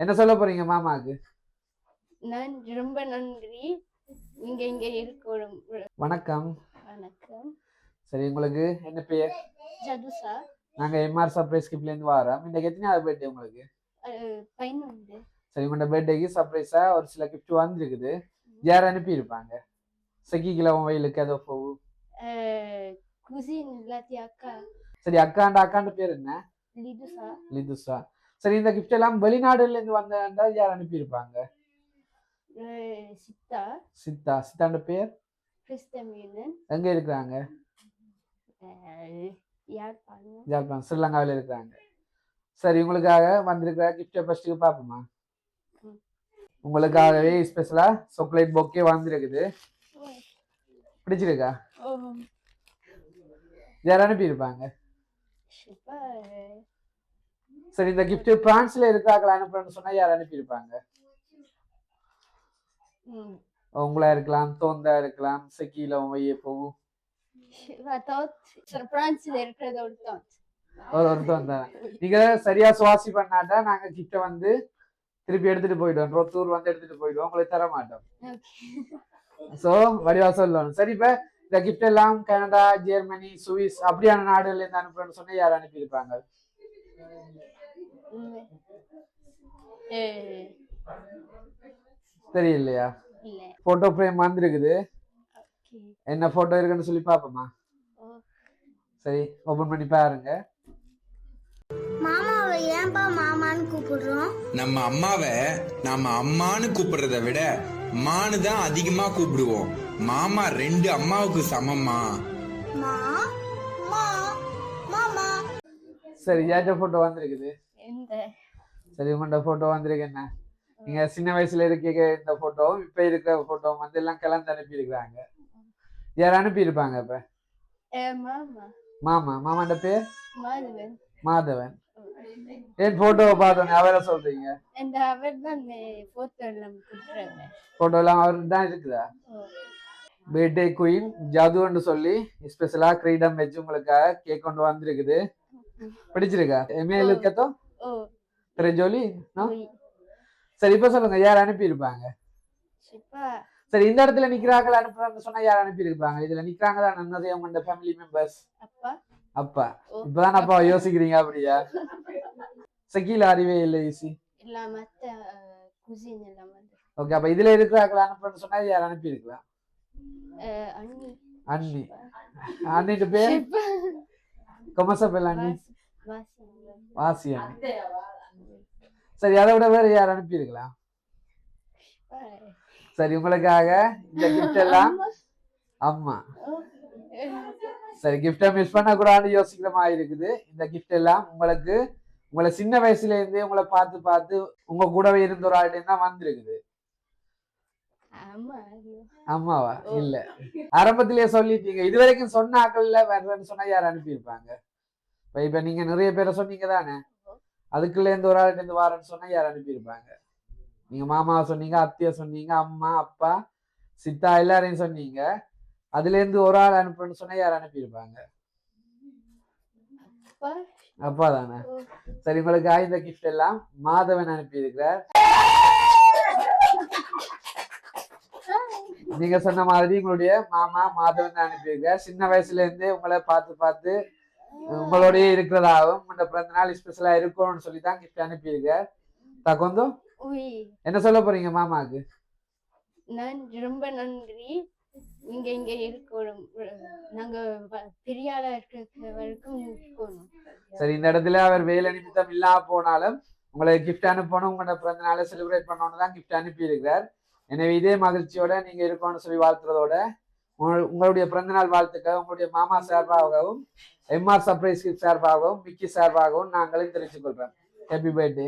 என்ன சொல்ல போறீங்க மாமாக்கு? நான் ரொம்ப நன்றி. நீங்க இங்க இருக்கணும். வணக்கம். வணக்கம். சரி, உங்களுக்கு என்ன பேர்? ஜதுசா. நாங்க எம்ஆர் சர்ப்ரைஸ் கிப்ல இருந்து வரோம். இன்னைக்கு எத்தனாவது பர்த்டே உங்களுக்கு? 11. சரி, உங்களோட பர்த்டேக்கு சர்ப்ரைஸா ஒரு சில கிஃப்ட் வந்திருக்குது. யார் அனுப்பி இருப்பாங்க? செக்கிக்கில மொபைலுக்கு ஏதோ போகும். குசின் இல்லாட்டி அக்கா. சரி, அக்காண்ட பேர் என்ன? லிதுசா. லிதுசா. சரி, இந்த கிஃப்ட் எல்லாம் வெளிநாடுல இருந்து வந்தா யார் அனுப்பி இருப்பாங்க? சித்தா. சித்தாண்ட பேர்? கிறிஸ்தமீனன். எங்க இருக்கிறாங்க? யாழ்ப்பாணம் ஸ்ரீலங்காவில் இருக்கிறாங்க. சரி, உங்களுக்காக வந்திருக்கிற கிஃப்டை ஃபர்ஸ்ட் பாப்போமா? உங்களுக்காகவே ஸ்பெஷலா சாக்லேட் பொக்கே வந்திருக்குது. பிடிச்சிருக்கா? யார் அனுப்பி இருப்பாங்க? சரி, இந்த கிஃப்ட் பிரான்ஸ்ல இருக்காங்களா அனுப்புறேன்னு சொன்னா யார் அனுப்பி இருப்பாங்க? உங்களா இருக்கலாம், தோந்தா இருக்கலாம், செக்கில வைய போகும். ஒருத்தன் தான். நீங்க சரியா சுவாசி பண்ணாட்டா நாங்க கிஃப்ட வந்து திருப்பி எடுத்துட்டு போயிடுவோம். ரோத்தூர் வந்து எடுத்துட்டு போயிடுவோம், உங்களுக்கு தர மாட்டோம். சோ வடிவா சொல்லணும். சரி, இப்ப இந்த கிஃப்ட் எல்லாம் கனடா, ஜெர்மனி, சுவிஸ் அப்படியான நாடுகள்ல இருந்து அனுப்புறேன்னு சொன்னா யார் அனுப்பி இருப்பாங்க? தெரியலையா? போட்டோ ஃப்ரேம் வந்திருக்குது. என்ன போட்டோ இருக்குன்னு சொல்லி பாப்போமா? சரி, ஓபன் பண்ணி பாருங்க. மாமாவை ஏன்பா மாமான்னு கூப்பிடுறோம்? நம்ம அம்மாவை நாம அம்மான்னு கூப்பிடுறத விட மானு தான் அதிகமா கூப்பிடுவோம். மாமா 2 அம்மாவுக்கு சமமா. சரி, யார்ட்ட போட்டோ வந்திருக்குது? சரி, உங்களோட போட்டோ வந்திருக்கு. என்ன நீங்க சின்ன வயசுல இருக்க இந்த போட்டோ இப்ப இருக்கிற போட்டோ வந்து எல்லாம் கலந்து அனுப்பி இருக்கிறாங்க. யார் அனுப்பி இருப்பாங்க? இப்ப மாமாண்ட பேர் மாதவன். ஏன் போட்டோவை பார்த்தோம் அவரை சொல்றீங்க? போட்டோ எல்லாம் அவருக்கு தான் இருக்குதா? பர்த்டே குயின் ஜாதுன்னு சொல்லி ஸ்பெஷலா கிரீடம் வச்சு உங்களுக்காக கேக் கொண்டு வந்திருக்குது. பிடிச்சிருக்கா? எம்ஏஎல் இருக்கத்தோ ஜோலி. சரி, இப்ப சொல்லுங்க, யார் அனுப்பி இருப்பாங்க? சரி, இந்த இடத்துல நிக்கிறார்கள் அனுப்புறாங்க சொன்னா யார் அனுப்பி இருப்பாங்க? இதுல நிக்கிறாங்க தான் நிறைய உங்களோட ஃபேமிலி மெம்பர்ஸ். அப்பா. இப்பதான் அப்பா யோசிக்கிறீங்க அப்படியா? செக்கில அறிவே இல்லை ஈஸி. ஓகே, அப்ப இதுல இருக்கிறார்கள் அனுப்புறேன்னு சொன்னா யார் அனுப்பி இருக்கலாம்? அண்ணி. அண்ணிட்டு பேர் கொமசபெல் அண்ணி. வாசியா. சரி, அதை விட வேற யார் அனுப்பி இருக்கலாம்? சரி, உங்களுக்காக இந்த கிஃப்ட் எல்லாம் அம்மா. சரி, கிஃப்டை மிஸ் பண்ண கூடாதுன்னு யோசிக்கிற மாதிரி இருக்குது. இந்த கிஃப்ட் எல்லாம் உங்களுக்கு உங்களை சின்ன வயசுல இருந்தே உங்களை பார்த்து பார்த்து உங்க கூடவே இருந்த ஒரு ஆள்கிட்ட தான் வந்திருக்குது. அம்மாவா? இல்ல, ஆரம்பத்திலேயே சொல்லிட்டீங்க. இது வரைக்கும் சொன்ன ஆக்கள்ல வேறன்னு சொன்னா யார் அனுப்பி இருப்பாங்க? இப்ப நீங்க நிறைய பேரை சொன்னீங்க தானே, அதுக்குள்ள இருந்து ஒரு ஆள்கிட்ட இருந்து வாரன்னு சொன்னா யார் அனுப்பி இருப்பாங்க? நீங்க மாமாவை சொன்னீங்க, அத்திய சொன்னீங்க, அம்மா, அப்பா, சித்தா எல்லாரையும் சொன்னீங்க. அதுல இருந்து ஒரு ஆள் அனுப்புன்னு சொன்னா யார் அனுப்பி இருப்பாங்க? அப்பா தானே. சரி, உங்களுக்கு இந்த கிஃப்ட் எல்லாம் மாதவன் அனுப்பி இருக்கிறார். நீங்க சொன்ன மாதிரி உங்களுடைய மாமா மாதவன் அனுப்பி இருக்கிறார். சின்ன வயசுல இருந்தே உங்களை பார்த்து பார்த்து உங்களோடய இருக்கிறதாகவும் உங்களோட பிறந்த நாள் ஸ்பெஷலா இருக்கும்னு சொல்லிதான் கிஃப்ட் அனுப்பி இருக்கார். தகொந்தோ என்ன சொல்ல போறீங்க மாமாக்கு? நான் ரொம்ப நன்றி. நீங்க இங்க இருக்கணும். நாங்க பெரியாளா இருக்கிற வரைக்கும் இருக்கணும். சரி, இந்த இடத்துல அவர் வேலை நிமித்தம் இல்லாம போனாலும் உங்களை கிஃப்ட் அனுப்பணும், உங்களோட பிறந்த நாளை செலிப்ரேட் பண்ணணும்னு தான் கிஃப்ட் அனுப்பி இருக்கிறார். எனவே இதே மகிழ்ச்சியோட நீங்க இருக்கணும்னு சொல்லி வாழ்த்துறதோட உங்களுடைய பிறந்தநாள் வாழ்த்துக்கள் உங்களுடைய மாமா சார்பாகவும் எம்ஆர் சர்ப்ரைஸ் சார்பாகவும் மிக்கி சார்பாகவும் நாங்களும் தெரிவித்துக் கொள்றோம். Happy birthday.